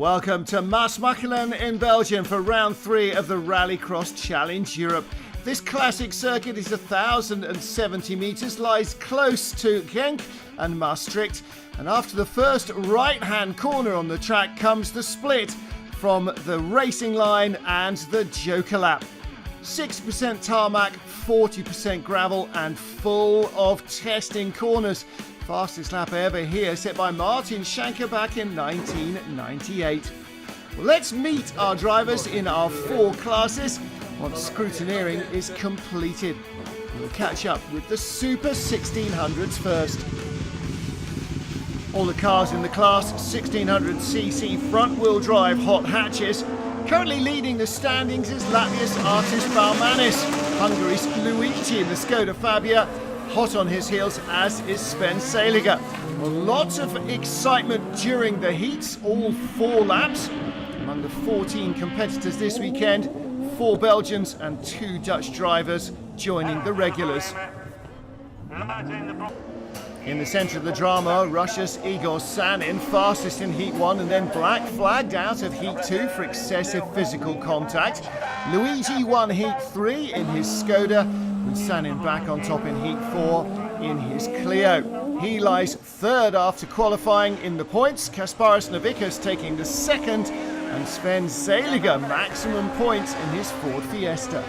Welcome to Maasmechelen in Belgium for round 3 of the Rallycross Challenge Europe. This classic circuit is 1,070 metres, lies close to Genk and Maastricht, and after the first right-hand corner on the track comes the split from the racing line and the Joker lap. 60% tarmac, 40% gravel and full of testing corners. Fastest lap ever here, set by Martin Schanker back in 1998. Well, let's meet our drivers in our 4 classes once scrutineering is completed. We'll catch up with the Super 1600s first. All the cars in the class 1600cc front-wheel drive hot hatches. Currently leading the standings is Latvia's Artis Baumanis, Hungary's Luigi in the Skoda Fabia. Hot on his heels, as is Sven Seliger. Well, lots of excitement during the heats, all 4 laps. Among the 14 competitors this weekend, 4 Belgians and 2 Dutch drivers joining the regulars. In the centre of the drama, Russia's Igor Sanin, fastest in Heat 1 and then black flagged out of Heat 2 for excessive physical contact. Luigi won Heat 3 in his Skoda, with Sanin back on top in Heat 4 in his Clio. He lies 3rd after qualifying in the points, Kasparis Navikas taking the 2nd, and Sven Seliger maximum points in his Ford Fiesta.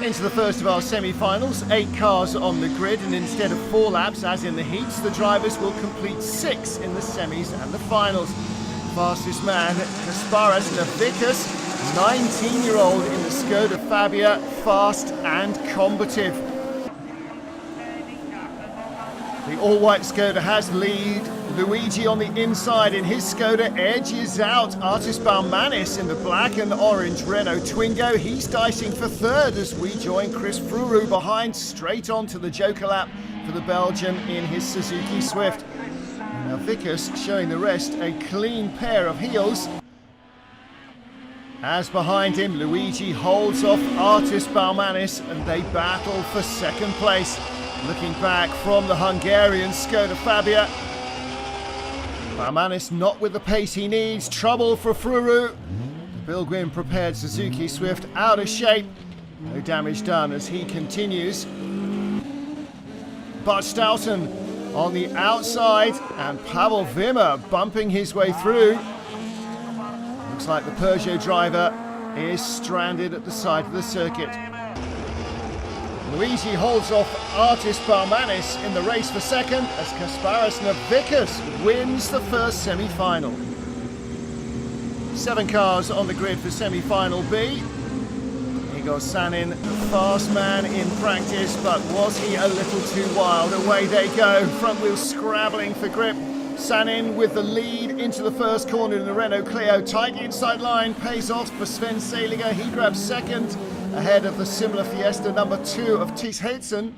Into the first of our semi-finals, 8 cars on the grid, and instead of 4 laps as in the heats, the drivers will complete 6 in the semis and the finals. Fastest man, Kasparis Navikas, 19-year-old in the Skoda Fabia, fast and combative. The all-white Skoda has lead. Luigi on the inside in his Skoda edges out Artis Baumanis in the black and orange Renault Twingo. He's dicing for 3rd as we join Chris Froome behind, straight on to the Joker lap for the Belgian in his Suzuki Swift. Now Vickers showing the rest a clean pair of heels. As behind him, Luigi holds off Artis Baumanis and they battle for 2nd place. Looking back from the Hungarian Skoda Fabia. Baumanis not with the pace he needs, trouble for Froome. The Belgian prepared Suzuki Swift out of shape. No damage done as he continues. But Stouten on the outside and Pavel Wimmer bumping his way through. Looks like the Peugeot driver is stranded at the side of the circuit. Luigi holds off Artis Baumanis in the race for 2nd as Kasparis Navikas wins the first semi-final. 7 cars on the grid for semi-final B. Igor Sanin, the fast man in practice, but was he a little too wild? Away they go, front wheel scrabbling for grip. Sanin with the lead into the first corner in the Renault Clio. Tight inside line, pays off for Sven Seliger. He grabs 2nd ahead of the similar Fiesta number 2 of Ties Heidsen.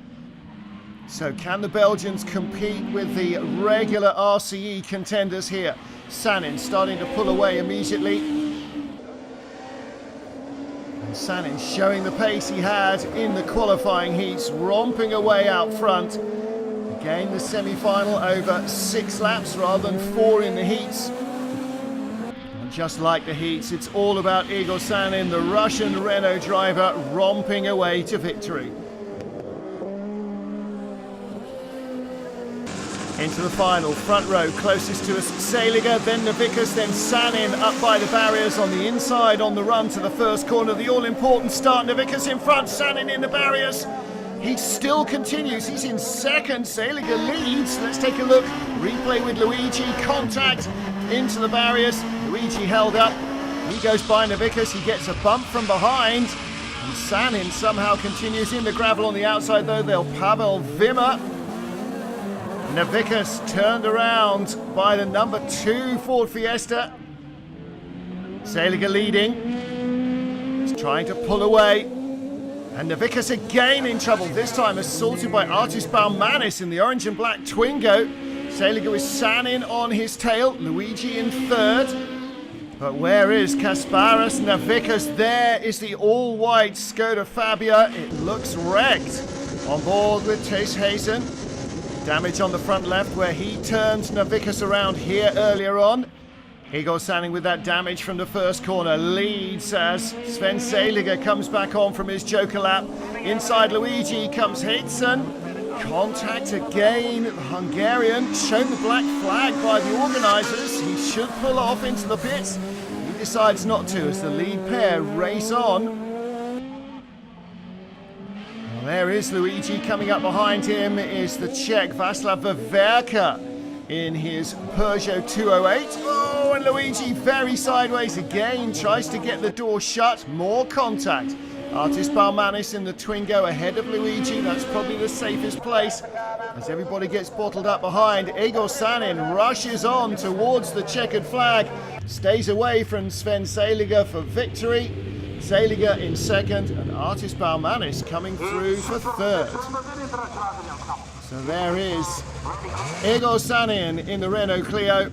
So can the Belgians compete with the regular RCE contenders here? Sanin starting to pull away immediately. And Sanin showing the pace he had in the qualifying heats, romping away out front. Again, the semi-final over 6 laps rather than 4 in the heats. And just like the heats, it's all about Igor Sanin, the Russian Renault driver, romping away to victory. Into the final, front row, closest to us, Seliger, then Navikas, then Sanin up by the barriers on the inside on the run to the first corner. The all-important start, Navikas in front, Sanin in the barriers. He still continues, he's in 2nd, Seliger leads. Let's take a look, replay with Luigi, contact into the barriers. Luigi held up, he goes by Navikas, he gets a bump from behind. And Sanin somehow continues in the gravel on the outside though, they'll Pavel Wimmer. Navikas turned around by the number 2 Ford Fiesta. Seliger leading, he's trying to pull away. And Navikas again in trouble, this time assaulted by Artis Baumanis in the orange and black Twingo. Seliger with Sanin on his tail, Luigi in 3rd. But where is Kasparis Navikas? There is the all-white Skoda Fabia. It looks wrecked. On board with Ties Heidsen. Damage on the front left where he turned Navikas around here earlier on. Igor Sanning with that damage from the first corner leads as Sven Seliger comes back on from his joker lap. Inside Luigi comes Hitzen. Contact again. The Hungarian shown the black flag by the organisers. He should pull off into the pits. He decides not to as the lead pair race on. Well, there is Luigi. Coming up behind him is the Czech Václav Veverka in his Peugeot 208. Oh, and Luigi very sideways again. Tries to get the door shut. More contact. Artis Balmanis in the Twingo ahead of Luigi. That's probably the safest place as everybody gets bottled up behind. Igor Sanning rushes on towards the checkered flag. Stays away from Sven Seliger for victory. Seliger in second and Artis Balmanis coming through for third. So there is Igor Sanning in the Renault Clio.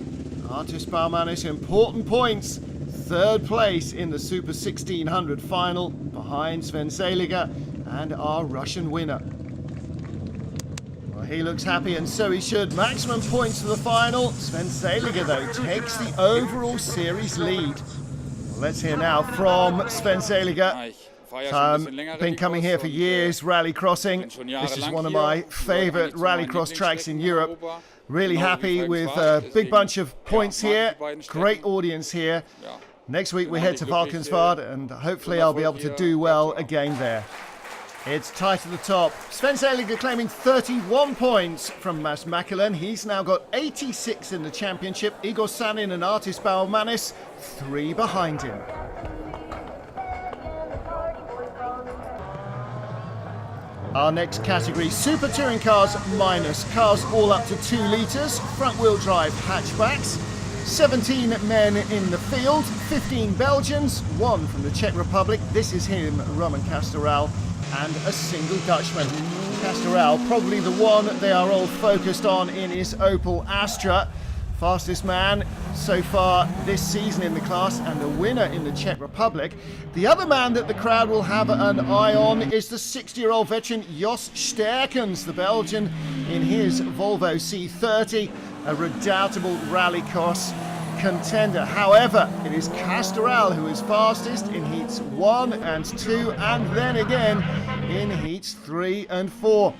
Artis Balmanis, important points. Third place in the Super 1600 final behind Sven Seliger and our Russian winner. Well, he looks happy and so he should. Maximum points for the final. Sven Seliger, though, takes the overall series lead. Well, let's hear now from Sven Seliger. Been coming here for years, rallycrossing. This is one of my favourite rallycross tracks in Europe. Really happy with a big bunch of points here. Great audience here. Next week we head to Valkenswaard and hopefully I'll be able to do well again there. It's tight at the top. Sven Seliger claiming 31 points from Mas Machelen. He's now got 86 in the championship. Igor Sanning and Artis Balmanis, 3 behind him. Our next category, Super Touring Cars minus. Cars all up to 2 litres, front wheel drive hatchbacks. 17 men in the field, 15 Belgians, 1 from the Czech Republic. This is him, Roman Castoral, and a single Dutchman. Castoral, probably the one they are all focused on in his Opel Astra. Fastest man so far this season in the class and the winner in the Czech Republic. The other man that the crowd will have an eye on is the 60-year-old veteran Jos Sterckens, the Belgian in his Volvo C30, a redoubtable rallycross contender. However, it is Castoral who is fastest in heats 1 and 2 and then again in heats 3 and 4.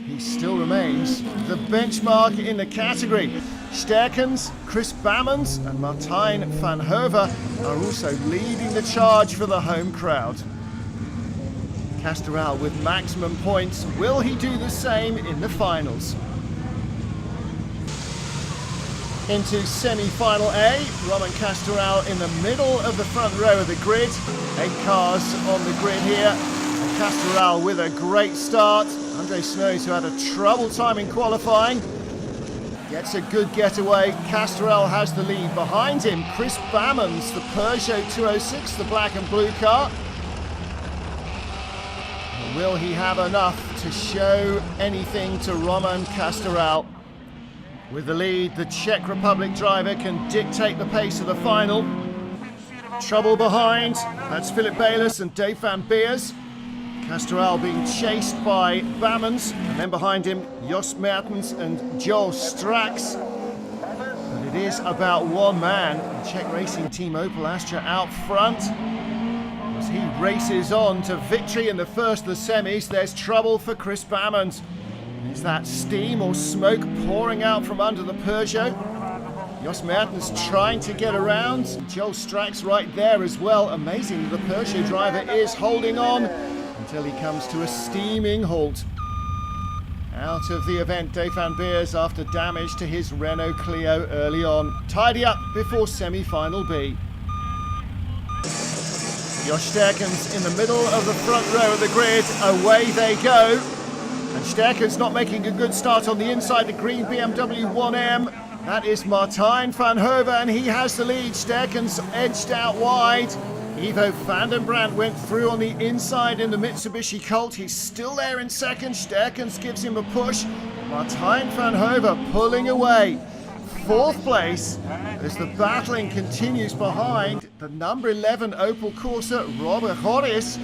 He still remains the benchmark in the category. Sterckens, Chris Bammons and Martijn van Hove are also leading the charge for the home crowd. Castoral with maximum points. Will he do the same in the finals? Into semi-final A, Roman Castoral in the middle of the front row of the grid. 8 cars on the grid here. And Castoral with a great start. Andre Snows, who had a trouble time in qualifying, gets a good getaway. Castoral has the lead. Behind him, Chris Bammons, the Peugeot 206, the black and blue car. Will he have enough to show anything to Roman Castoral? With the lead, the Czech Republic driver can dictate the pace of the final. Trouble behind, that's Philip Bayliss and Dave van Beers. Castoral being chased by Bammons, and then behind him, Jos Mertens and Joel Strax. But it is about one man, the Czech racing team Opel Astra out front. As he races on to victory in the first of the semis, there's trouble for Chris Bammons. Is that steam or smoke pouring out from under the Peugeot? Jos Mertens trying to get around. Joel Strax right there as well. Amazing, the Peugeot driver is holding on until he comes to a steaming halt. Out of the event, Dave van Beers after damage to his Renault Clio early on. Tidy up before semi-final B. Jos Sterckens in the middle of the front row of the grid. Away they go. And Sterckens not making a good start on the inside, the green BMW 1M. That is Martijn van Hove, and he has the lead. Sterckens edged out wide. Ivo van den Brandt went through on the inside in the Mitsubishi Colt. He's still there in second. Sterckens gives him a push. Martijn van Hove pulling away. Fourth place as the battling continues behind the number 11 Opel Corsa, Robert Horis.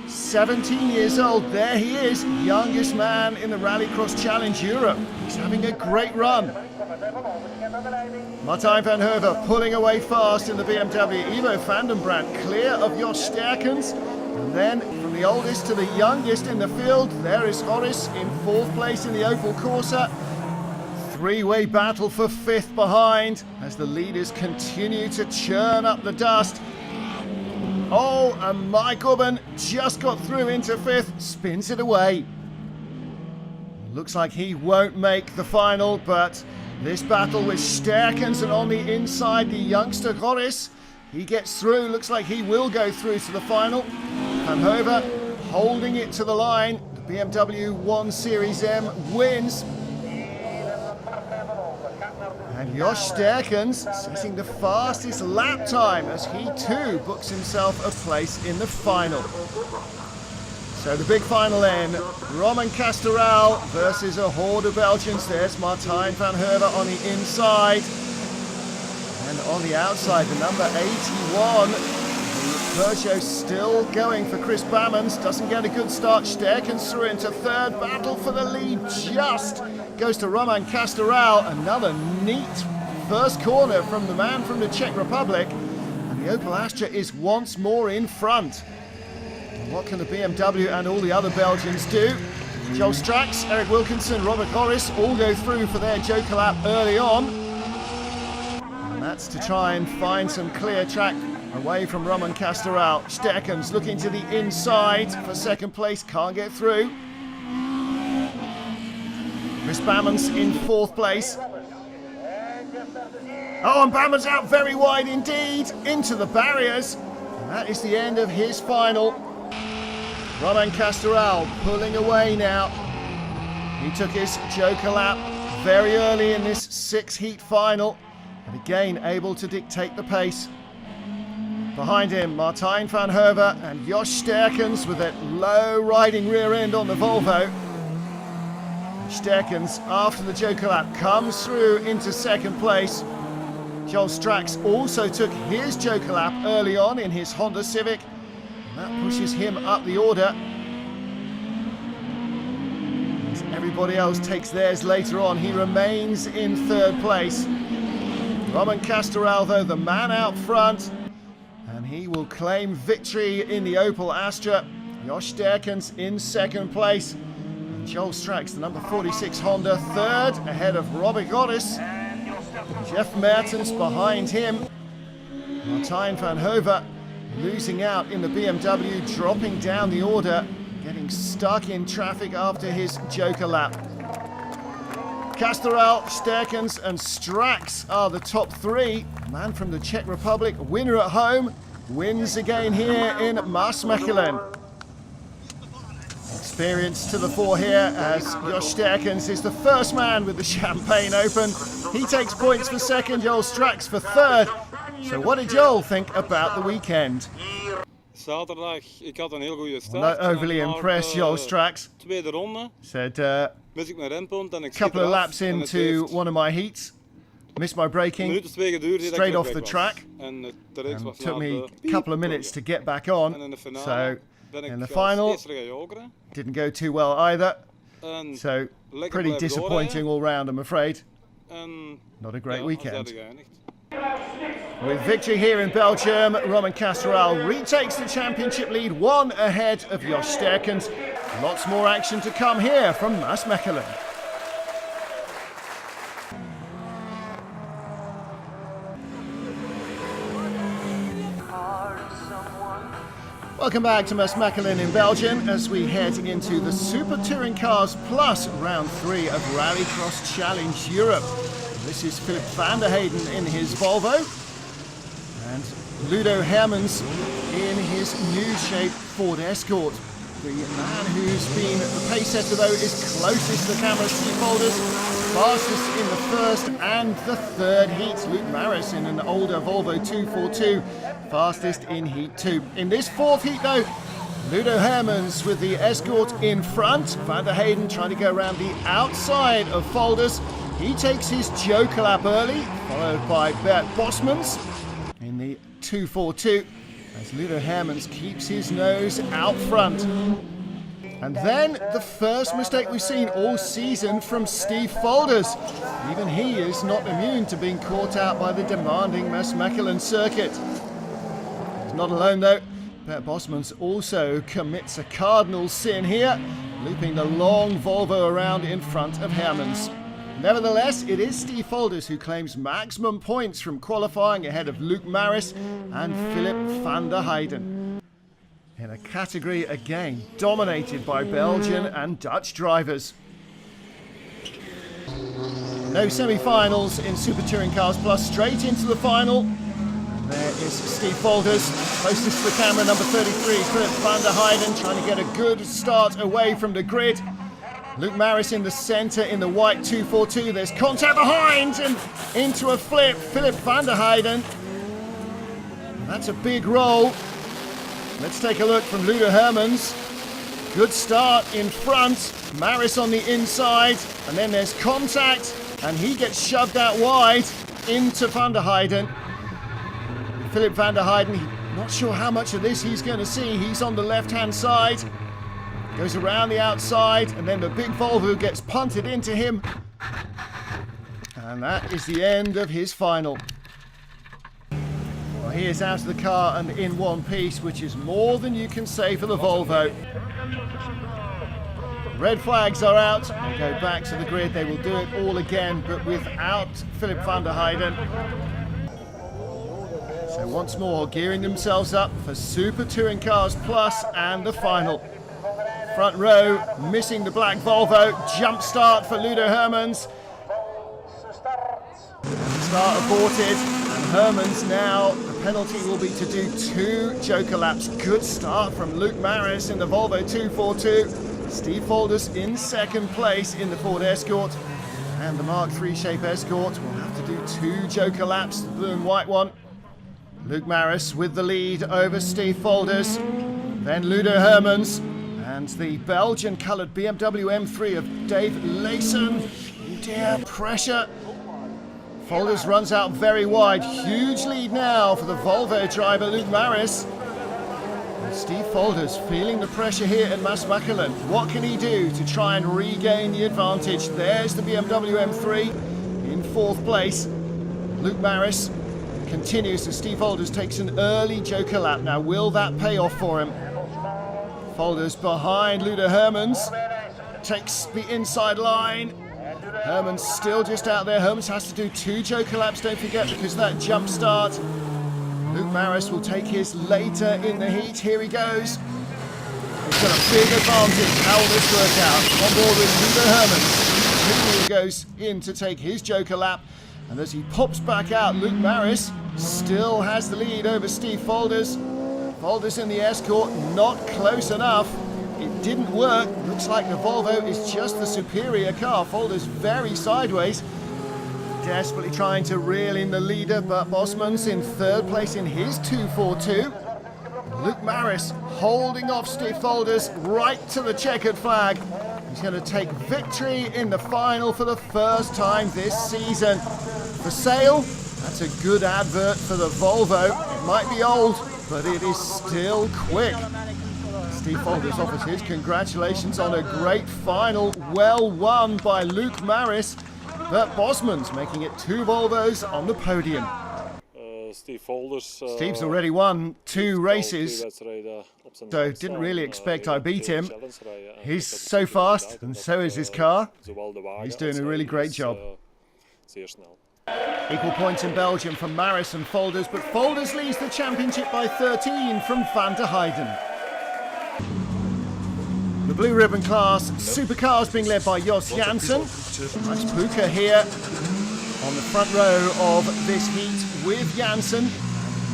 17 years old, there he is, youngest man in the Rallycross Challenge Europe. He's having a great run. Martijn van Herve pulling away fast in the BMW. Ivo van den Brandt clear of Jos Sterkens. And then from the oldest to the youngest in the field, there is Horace in 4th place in the Opel Corsa. Three-way battle for 5th behind as the leaders continue to churn up the dust. Oh, and Mike Ubben just got through into 5th, spins it away. Looks like he won't make the final, but this battle with Sterkens, and on the inside the youngster Horace, he gets through, looks like he will go through to the final. Van Herve holding it to the line, the BMW 1 Series M wins. And Jos Sterkens setting the fastest lap time as he too books himself a place in the final. So the big final then, Romain Castoral versus a horde of Belgians. There's Martijn van Herve on the inside. And on the outside, the number 81, the Peugeot still going for Chris Bammons. Doesn't get a good start. Sterkens through into 3rd. Battle for the lead just goes to Romain Castoral. Another neat first corner from the man from the Czech Republic. And the Opel Astra is once more in front. What can the BMW and all the other Belgians do? Joel Strax, Eric Wilkinson, Robert Horace all go through for their Joker lap early on. And that's to try and find some clear track away from Romain Castoral. Sterkens looking to the inside for 2nd place, can't get through. Chris Bammons in 4th place. Oh, and Bammons out very wide indeed, into the barriers. And that is the end of his final. Romain Castoral pulling away now. He took his Joker lap very early in this 6-heat final, and again able to dictate the pace. Behind him, Martijn van Herve and Jos Sterkens with that low riding rear end on the Volvo. Sterkens, after the Joker lap, comes through into 2nd place. Joel Strax also took his Joker lap early on in his Honda Civic. That pushes him up the order. As everybody else takes theirs later on, he remains in 3rd place. Romain Castoral, though, the man out front, and he will claim victory in the Opel Astra. Jos Sterkens in 2nd place. And Joel Strax, the number 46 Honda, 3rd, ahead of Robert Horace. Jeff Mertens behind him. Martijn van Herve losing out in the BMW, dropping down the order, getting stuck in traffic after his Joker lap. Castoral, Sterkens and Strax are the top 3. Man from the Czech Republic, winner at home, wins again here in Maasmechelen. Experience to the fore here as Jos Sterkens is the first man with the Champagne Open. He takes points for 2nd, Joel Strax for 3rd. So what did Joel think about the weekend? Zaterdag, ik had een heel goede start. Not overly impressed, Joel Strax. Tweede ronde. Said mis ik mijn rempunt en ik couple of laps into one of my heats. Missed my braking, straight off the track. And took me a couple of minutes to get back on. So in the final, didn't go too well either. So pretty disappointing all round, I'm afraid. Not a great weekend. With victory here in Belgium, Romain Castoral retakes the championship lead, 1 ahead of Jos Sterkens. Lots more action to come here from Maasmechelen. Welcome back to Maasmechelen in Belgium as we head into the Super Touring Cars Plus Round 3 of Rallycross Challenge Europe. This is Philip van der Heyden in his Volvo and Ludo Hermans in his new shape Ford Escort. The man who's been the pace setter though is closest to the camera seat holders, fastest in the 1st and the 3rd heats. Luke Maris in an older Volvo 242, fastest in heat 2. In this 4th heat though, Ludo Hermans with the Escort in front, van der Heyden trying to go around the outside of Folders. He takes his Joker lap early, followed by Bert Bosmans in the 242, as Ludo Hermans keeps his nose out front. And then the first mistake we've seen all season from Steve Folders. Even he is not immune to being caught out by the demanding Maasmechelen circuit. He's not alone though. Bert Bosmans also commits a cardinal sin here, looping the long Volvo around in front of Hermans. Nevertheless, it is Steve Folders who claims maximum points from qualifying ahead of Luke Maris and Philip van der Heijden. In a category again dominated by Belgian and Dutch drivers. No semi-finals in Super Touring Cars Plus, straight into the final. There is Steve Folders, closest to the camera, number 33, Philip van der Heijden, trying to get a good start away from the grid. Luke Maris in the centre in the white 242. There's contact behind and into a flip. Philip van der Heijden. That's a big roll. Let's take a look from Ludo Hermans. Good start in front. Maris on the inside. And then there's contact. And he gets shoved out wide into van der Heijden. Philip van der Heijden, not sure how much of this he's going to see. He's on the left-hand side. Goes around the outside, and then the big Volvo gets punted into him. And that is the end of his final. Well, he is out of the car and in one piece, which is more than you can say for the Volvo. Red flags are out. They go back to the grid. They will do it all again, but without Philip van der Heijden. So once more, gearing themselves up for Super Touring Cars Plus and the final. Front row, missing the black Volvo. Jump start for Ludo Hermans. Start aborted. And Hermans now, the penalty will be to do 2 joker laps. Good start from Luke Maris in the Volvo 242. Steve Folders in second place in the Ford Escort. And the Mark III Shape Escort will have to do 2 joker laps, the blue and white one. Luke Maris with the lead over Steve Folders. Then Ludo Hermans. And the Belgian coloured BMW M3 of Dave Leysen. Oh dear, pressure. Folders runs out very wide. Huge lead now for the Volvo driver Luke Maris. And Steve Folders feeling the pressure here at Maasmechelen. What can he do to try and regain the advantage? There's the BMW M3 in 4th place. Luke Maris continues as Steve Folders takes an early joker lap. Now, will that pay off for him? Folders behind Ludo Hermans, takes the inside line. Hermans still just out there. Hermans has to do 2 joker laps, don't forget, because of that jump start. Luke Maris will take his later in the heat. Here he goes. He's got a big advantage. How will this work out? On board with Ludo Hermans. He goes in to take his joker lap. And as he pops back out, Luke Maris still has the lead over Steve Folders. Folders in the Escort, not close enough. It didn't work. Looks like the Volvo is just the superior car. Folders very sideways. Desperately trying to reel in the leader, but Bosmans in 3rd place in his 242. Luke Maris holding off Steve Folders right to the checkered flag. He's going to take victory in the final for the first time this season. For sale, that's a good advert for the Volvo. It might be old, but it is still quick. Steve Folders offers his congratulations on a great final. Well won by Luke Maris. Bert Bosmans making it 2 Volvos on the podium. Steve's already won 2 races, so didn't really expect I beat him. He's so fast, and so is his car. He's doing a really great job. Equal points in Belgium from Maris and Folders, but Folders leads the championship by 13 from van der Heijden. The blue ribbon class supercars being led by Jos Janssen. Max Puka here on the front row of this heat with Janssen.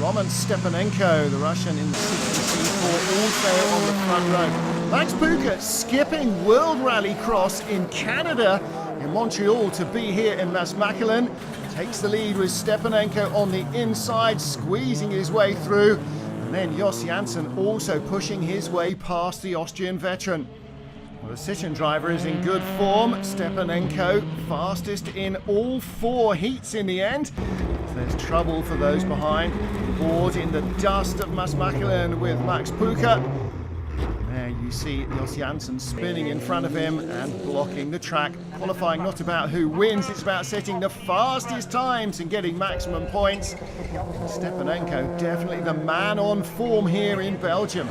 Roman Stepanenko, the Russian in the 64, also on the front row. Max Puka skipping World Rallycross in Canada, in Montreal, to be here in Maasmechelen. Takes the lead with Stepanenko on the inside, squeezing his way through. And then Jos Janssen also pushing his way past the Austrian veteran. Well, the Citroën driver is in good form. Stepanenko fastest in all 4 heats in the end. There's trouble for those behind. Board in the dust of Maasmechelen with Max Puka. There you see Jos Janssen spinning in front of him and blocking the track. Qualifying not about who wins, it's about setting the fastest times and getting maximum points. Stepanenko definitely the man on form here in Belgium.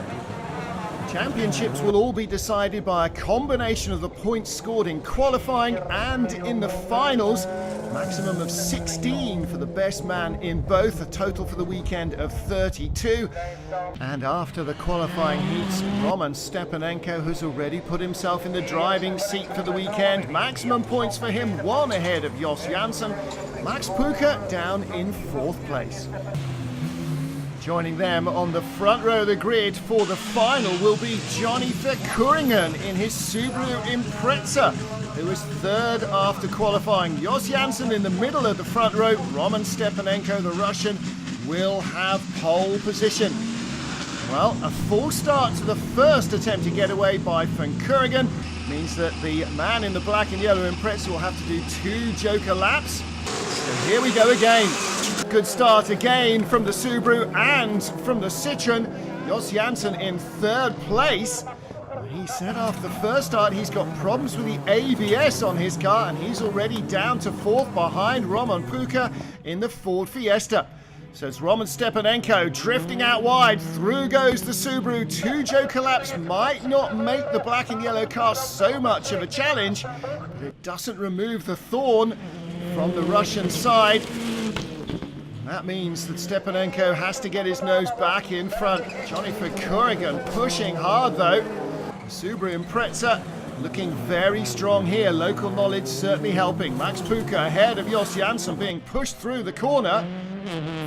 Championships will all be decided by a combination of the points scored in qualifying and in the finals. Maximum of 16 for the best man in both, a total for the weekend of 32. And after the qualifying heats, Roman Stepanenko has already put himself in the driving seat for the weekend. Maximum points for him, one ahead of Jos Janssen. Max Puka down in 4th place. Joining them on the front row of the grid for the final will be Johnny Verkeuringen in his Subaru Impreza, who was 3rd after qualifying. Jos Janssen in the middle of the front row. Roman Stepanenko, the Russian, will have pole position. Well, a full start to the first attempt to get away by Verkeuringen means that the man in the black and yellow Impreza will have to do 2 joker laps. So here we go again. Good start again from the Subaru and from the Citroen. Jos Janssen in 3rd place. He said after the first start he's got problems with the ABS on his car, and he's already down to 4th behind Roman Puka in the Ford Fiesta. So it's Roman Stepanenko drifting out wide. Through goes the Subaru. 2 joker laps might not make the black and yellow car so much of a challenge, but it doesn't remove the thorn from the Russian side. That means that Stepanenko has to get his nose back in front. Johnny Verkeuringen pushing hard though. The Subaru Impreza looking very strong here. Local knowledge certainly helping. Max Puka ahead of Jos Janssen being pushed through the corner.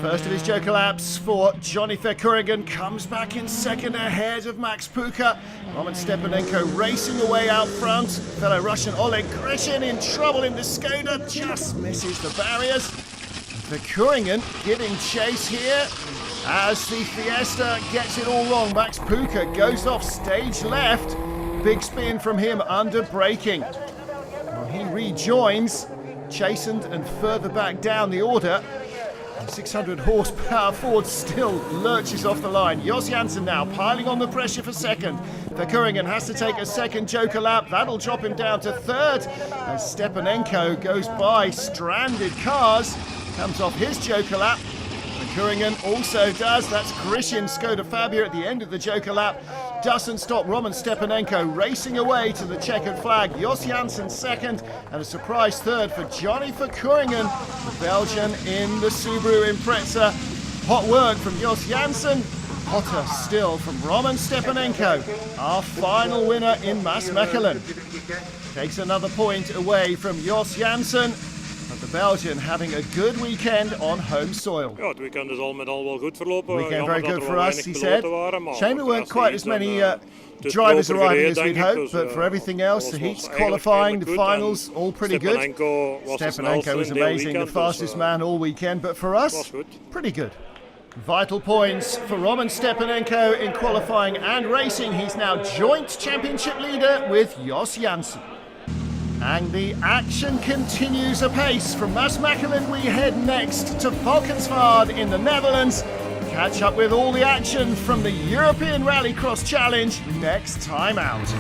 First of his joker laps for Johnny Verkeuringen, comes back in 2nd ahead of Max Puka. Roman Stepanenko racing away out front. Fellow Russian Oleg Grishin in trouble in the Skoda, just misses the barriers. Verkeuringen giving chase here as the Fiesta gets it all wrong. Max Puka goes off stage left. Big spin from him under braking. Well, he rejoins, chastened and further back down the order. 600 horsepower Ford still lurches off the line. Jos Janssen now piling on the pressure for 2nd. Verkeuringen has to take a 2nd joker lap. That'll drop him down to 3rd as Stepanenko goes by stranded cars. Comes off his joker lap. Verkeuringen also does. That's Grishin Skoda Fabia at the end of the joker lap. Doesn't stop Roman Stepanenko racing away to the checkered flag. Jos Janssen 2nd and a surprise 3rd for Johnny Verkeuringen, the Belgian in the Subaru Impreza. Hot work from Jos Janssen. Hotter still from Roman Stepanenko, our final winner in Maasmechelen. Takes another point away from Jos Janssen. The Belgian having a good weekend on home soil. Ja, het weekend is al met al wel goed verlopen. Weekend very good for us, he said. Shame there weren't quite as many drivers arriving as we'd hoped, but for everything else, the heats, qualifying, the finals, all pretty good. Stepanenko was amazing, the fastest man all weekend, but for us, pretty good. Vital points for Roman Stepanenko in qualifying and racing. He's now joint championship leader with Jos Janssen. And the action continues apace. From Maasmechelen we head next to Valkenswaard in the Netherlands. Catch up with all the action from the European Rallycross Challenge next time out.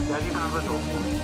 Ja, die gaan we op.